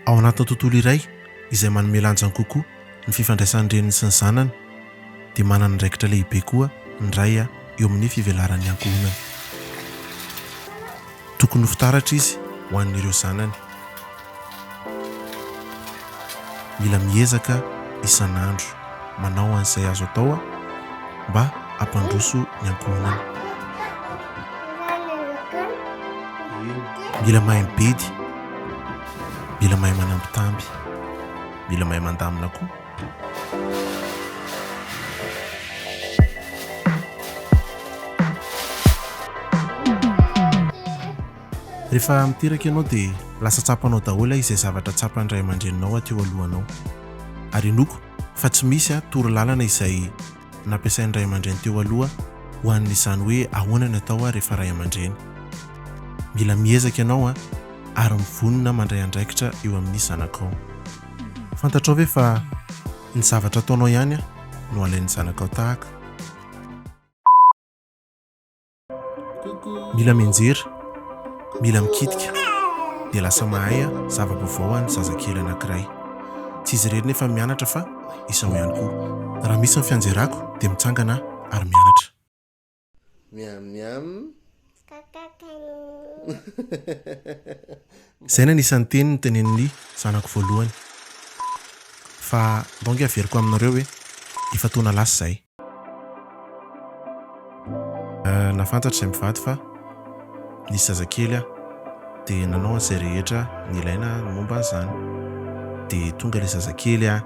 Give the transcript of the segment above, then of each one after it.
Ao anatin'ny tontolo iray izay manome lanjany kokoa ny fifandraisan'ny reniny sy ny zanany dia manana andraikitra lehibe koa ndray eo amin'ny fivelaran'ny ankohonana. Tokony ho fitaratra izy ho an'ireo zanany. Mila miezaka isan'andro manao an'izay azo atao mba hampandroso ny ankohonana. Mila mahay mibedy, mila mahay manambitamby, mila mahay mandamina koa. Rehefa miteraka ianao dia lasa tsapanao daholo izay zavatra tsapan'ny ray aman-dreninao ateo alohanao. Ary inoko fa tsy misy torolalana izay nampiasain'ny ray aman-dreny teo aloha ho an'izany hoe ahoana ny atao rehefa ray aman-dreny. Mila miezaka ianao ary mivonona mandray andraikitra eo amin'ny zanakao. Fantatrao ve fa ny zavatra ataonao ihany no alain'ny zanakao tahaka. Mila mianjera, mila mikitika dia lasa mahay zava-baovao ny zazakely anankiray. Tsy izy irery nefa mianatra fa izao ihany koa. Raha misy ny fianjerako dia mitsangana ary mianatra. Izay anisan'ny teny ny tenenin'ny zanako voalohany. Fa donc averiko aminareo hoe efa taona lasa izay. Nafantatra izay mivady fa nisy zazakely dia nanao an'izay rehetra ny ilaina momba an'izany. Dia tonga ilay zazakely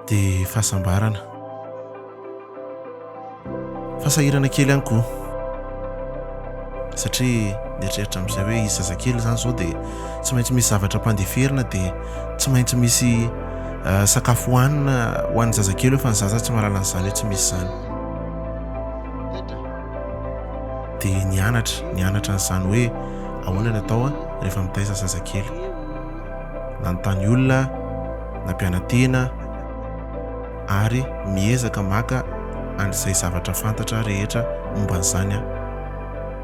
dia fahasambarana. Fasahirana kely ihany koa. Satria nieritreritra amin'izay hoe izy zazakely izany izao dia tsy maintsy misy zavatra mpandeferina dia tsy maintsy misy sakafo hohanina ho an'ny zazakely fa ny zaza tsy mahalala an'izany hoe tsy misy izany. Dia nianatra an'izany hoe ahoana ny atao rehefa mitaiza zazakely. Nanontany olona, nampiana-tena ary miezaka maka an'izay zavatra fantatra rehetra momba an'izany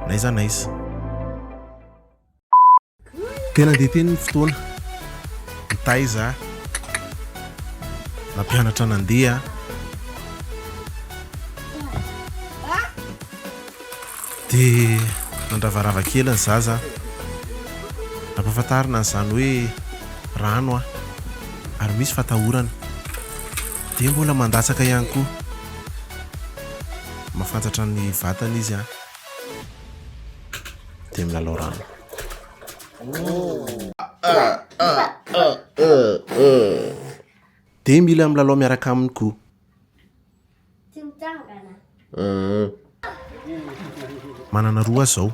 naiza naiza. Tena dia teny ny fotoana mitaiza, nampianatra nandeha, dia nandravarava kely ny zaza, nampahafantarina an'izany hoe rano ary misy fatahorana, dia mbola mandatsaka ihany koa. Mafantatra ny vatana izy dia milalao rano. Dia mila milalao miaraka aminy koa. Manana roa zao.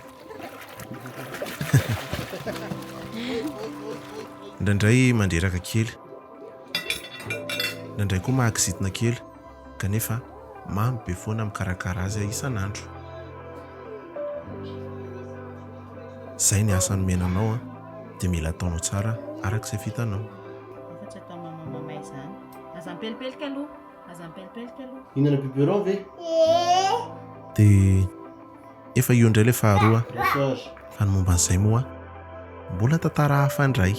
Ndraindray mandreraka kely, ndraindray koa mahakizitina kely, kanefa mamy be foana mikarakara azy isan'andro. Izay ny asany menanao dia mila ataonao tsara arak'izay vitanao. Efa atao mamay izany. Aza mipelipelika aloha. Inana biberon ve? Dia efa io indray ilay faharoa. Fa ny momba an'izay moa mbola tantara hafa indray.